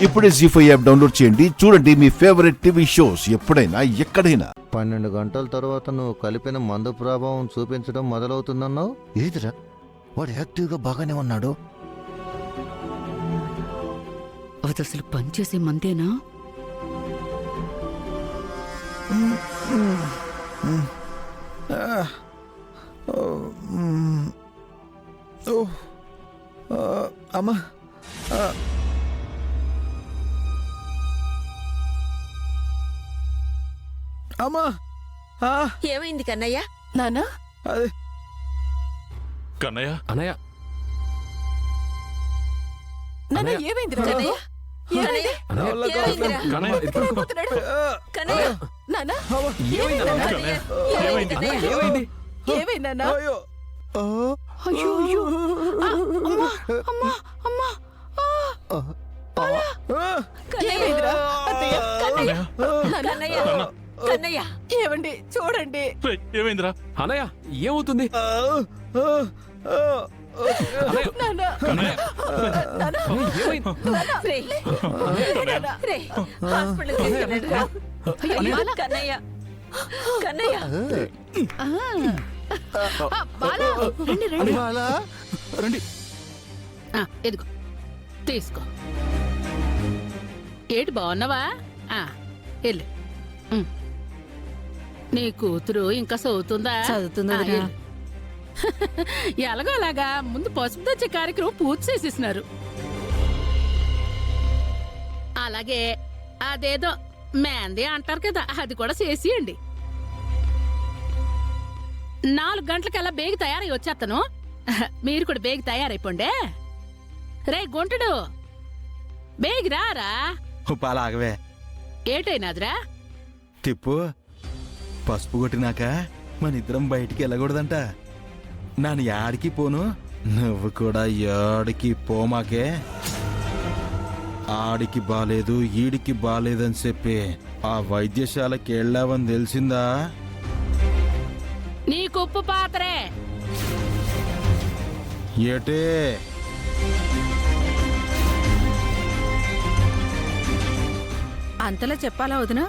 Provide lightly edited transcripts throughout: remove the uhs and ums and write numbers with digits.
ఇప్పుడే జీ5 app download చేయండి. చూడండి మీ ఫేవరెట్ టీవీ షోస్ ఎప్పుడైనా ఎక్కడైనా. 12 గంటల తర్వాత నువ్వు కలిపిన మందు ప్రభావం చూపించడం మొదలవుతుందన్నావు. ఏదిరా, వాడు యాక్టివ్గా బాగానే ఉన్నాడు. అది అసలు పనిచేసే మందేనా? అమ్మా, అమ్మా, ఏమైంది కన్నయ్య? నానా అది కన్నయ్య అన్నయ్య నానా ఏమైంది కన్నయ్య? ఏమైంది? నా వల్ల కాదు. కన్నయ్య కన్నయ్య నానా ఏమైంది కన్నయ్య? ఏమైంది ఏమైంది? ఏమైంది నానా? అయ్యో, అయ్యో అయ్యో అమ్మా అమ్మా అమ్మా ఏమైందిరా? అత్తయ్య, కన్నయ్య నానా, కన్నయ్య కన్నయ్య ఏమండి చూడండి. రేయ్, ఏమైందిరా? అన్నయ్య ఏమవుతుంది? అన్నయ్య, నానా కన్నయ్య నానా ఏమైంది? రేయ్, రేయ్, హాస్పిటల్కి తీసుకెళ్ళండి రా. అయ్యో, కన్నయ్య కన్నయ్య బాలా రండి రండి. బాలా, రండి. ఇదిగో తీసుకో. ఏటి బాగున్నావా? వెళ్ళు. నీ కూతురు ఇంకా చదువుతుందా? చదువుతుంది ఆ, వదినా. వెళ్ళు. ఎలాగో అలాగా ముందు పసుపు తెచ్చే కార్యక్రమం పూర్తి చేసేసినారు. అలాగే అదేదో మేంది అంటారు కదా, అది కూడా చేసియండి. 4 గంటలకల్లా బేగి తయారై వచ్చేస్తాను. మీరు కూడా బేగి తయారైపోండే. రే గుంటడు, బేగి రారా. పాలాగవే ఏటైనాదిరా? తిప్పు. పసుపు కొట్టినాక మన ఇద్దరం బయటికి వెళ్ళకూడదంట. నాను యాడికి పోను, నువ్వు కూడా యాడికి పోమాకే. ఆడికి బాలేదు ఈడికి బాలేదని చెప్పి ఆ వైద్యశాలకి వెళ్ళావని తెలిసిందా? నీ కుప్పు పాత్రే. ఏటే అంతలా చెప్పాలా వదినా?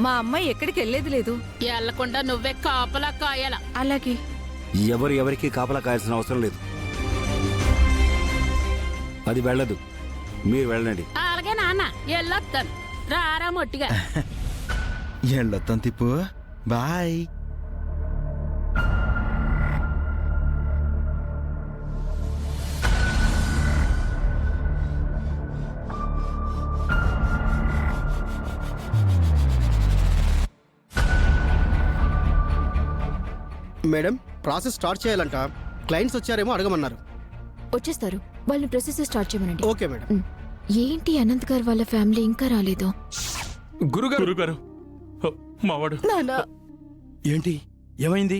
మా అమ్మాయి ఎక్కడికి వెళ్ళేది లేదు. ఎల్లకుండా నువ్వే కాపలా కాయాల. అలాగే ఎవరికి కాపలా కాయాల్సిన అవసరం లేదు. అది వెళ్ళదు, మీరు వెళ్ళండి. అలాగే నాన్న ఎల్లొత్తాను. రారా మొట్టిగా. వెళ్ళొత్తాను తిప్పు. బాయ్. మేడం, ప్రాసెస్ స్టార్ట్ చేయాలంట. క్లయింట్స్ వచ్చారేమో అడగమన్నారు. వచ్చేస్తారు, వాళ్ళని ప్రొసెస్ స్టార్ట్ చేయమనండి. Okay madam. ఏంటి అనంత్ గారు వాళ్ళ ఫ్యామిలీ ఇంకా రాలేదు? గురుగారు మావాడు. నానా ఏంటి ఏమైంది?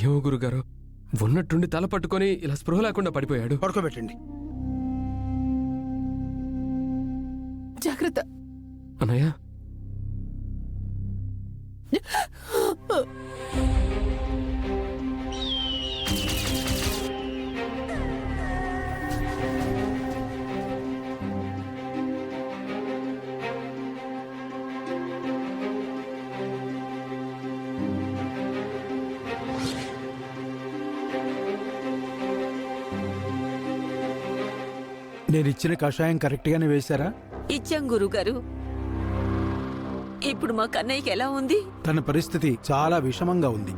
ఏమో గురుగారు, ఉన్నట్టుండి తల పట్టుకొని ఇలా స్పృహ లేకుండా పడిపోయాడు. పడుకోబెట్టండి. జాగ్రత్త. అన్నయ్య నేనిచ్చిన కషాయం కరెక్ట్గానే వేశారా? ఇచ్చాం గురుగారు. ఇప్పుడు మా కన్నయ్యకి ఎలా ఉంది? తన పరిస్థితి చాలా విషమంగా ఉంది.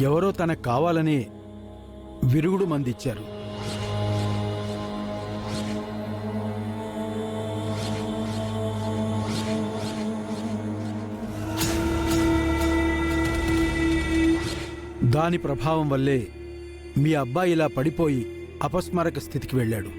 ఎవరో తనకు కావాలని విరుగుడు మందిచ్చారు. దాని ప్రభావం వల్లే మీ అబ్బాయి ఇలా పడిపోయి అపస్మారక స్థితికి వెళ్ళాడు.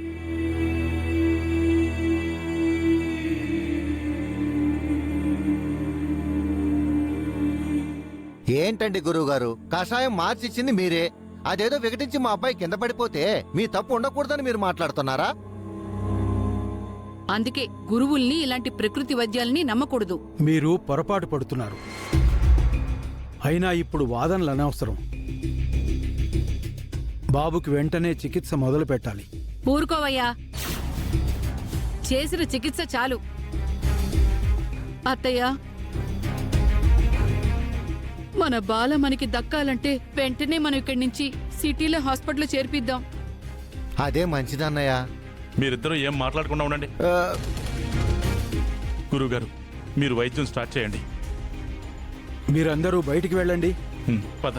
ఏంటండి గురువుగారు, కషాయం మార్చిచ్చింది మీరే, అదేదో వికటించి మా అబ్బాయి కింద పడిపోతే మీ తప్పు ఉండకూడదని మీరు మాట్లాడుతున్నారా? అందుకే గురువుల్ని ఇలాంటి ప్రకృతి వైద్యాల్ని నమ్మకూడదు. మీరు పొరపాటు పడుతున్నారు. అయినా ఇప్పుడు వాదనలు అనవసరం. బాబుకి వెంటనే చికిత్స మొదలు పెట్టాలి. ఊరుకోవయ్యా, చేసిన చికిత్స చాలు. అత్తయ్య, మన బాల మనకి దక్కాలంటే వెంటనే మనం ఇక్కడి నుంచి సిటీలో హాస్పిటల్లో చేర్పిద్దాం. అదే మంచిదన్నయ్య. మీరిద్దరూ ఏం మాట్లాడకుండా ఉండండి. గురువుగారు, మీరు వైద్యం స్టార్ట్ చేయండి. మీరందరూ బయటికి వెళ్ళండి. పద.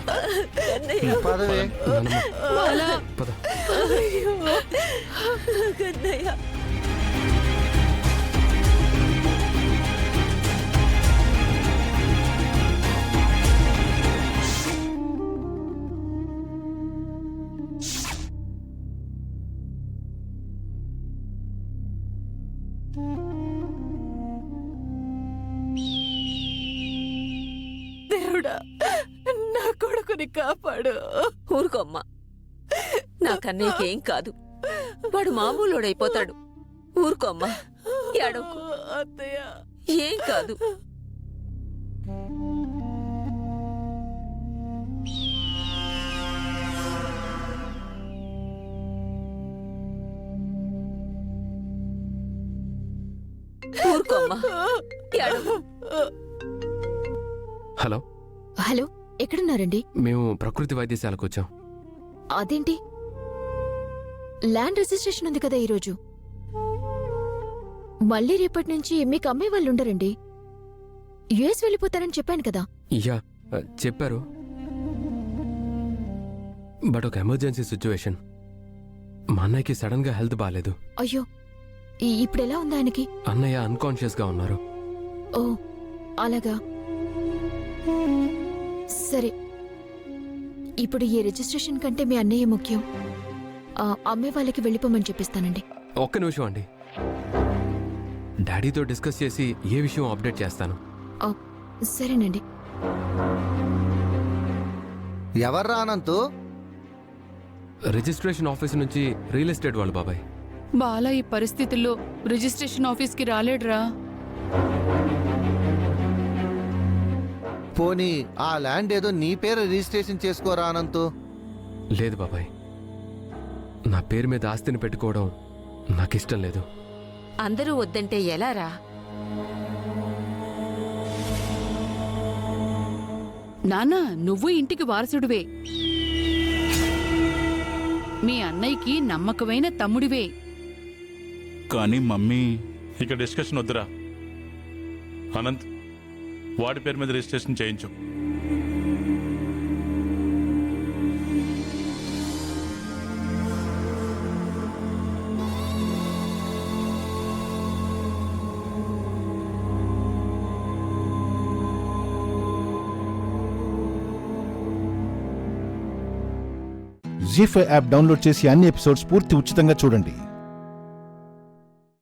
పదవే. బాలా, పద. కన్నయ్య, దేవుడా, నా కొడుకుని కాపాడు. ఊరుకోమ్మా. నా కన్నయ్యకి ఏం కాదు, వాడు మామూలుడైపోతాడు. ఊరుకోమ్మా, ఏడవకు. అత్తయ్య, ఏం కాదు. ఊరుకోమ్మా, ఏడవకు. హలో, హలో, ఎక్కడున్నారండి? మేము ప్రకృతి వైద్యశాలకు వచ్చాం. అదేంటి, ల్యాండ్ రిజిస్ట్రేషన్ ఉంది కదా ఈరోజు. మళ్ళీ రేపటి నుంచి మీకు అమ్మే వాళ్ళు ఉండరండి. యుఎస్ వెళ్ళిపోతారని చెప్పాను కదా. యా, చెప్పారు. బట్ ఒక ఎమర్జెన్సీ సిచ్యువేషన్. మా అన్నయ్యకి సడన్ గా హెల్త్ బాగాలేదు. అయ్యో, ఇప్పుడు ఎలా ఉంది ఆయనకి? అన్నయ్య అన్కాన్షియస్ గా ఉన్నారు. ఓ, అలాగా. సరే, ఇప్పుడు ఈ రిజిస్ట్రేషన్ కంటే మీ అన్నయ్య ముఖ్యం. అమ్మే వాళ్ళకి వెళ్ళిపోమని చెప్పిస్తానండి. ఒక్క నిమిషం అండి, డాడీతో డిస్కస్ చేసి ఏ విషయం అప్డేట్ చేస్తాను. సరేనండి. ఎవర్రా అనంతు? రిజిస్ట్రేషన్ ఆఫీస్ నుంచి రియల్ ఎస్టేట్ వాళ్ళు బాబాయ్. బాలా ఈ పరిస్థితుల్లో రిజిస్ట్రేషన్ ఆఫీస్కి రాలేడురా. పోనీ ఆ ల్యాండ్ ఏదో నీ పేరు రిజిస్ట్రేషన్ చేసుకోరా అనంతు. లేదు బాబాయ్, నా పేరు మీద ఆస్తిని పెట్టుకోవడం నాకిష్టం లేదు. అందరూ వద్దంటే ఎలారా? నానా, నువ్వు ఇంటికి వారసుడివే. మీ అన్నయ్యకి నమ్మకమైన తమ్ముడివే. కానీ మమ్మీ, ఇక డిస్కషన్ వద్దురా. అనంత్, వాడి పేరు మీద రిజిస్ట్రేషన్ చేయించు. జీ5 యాప్ డౌన్లోడ్ చేసి అన్ని ఎపిసోడ్స్ పూర్తి ఉచితంగా చూడండి.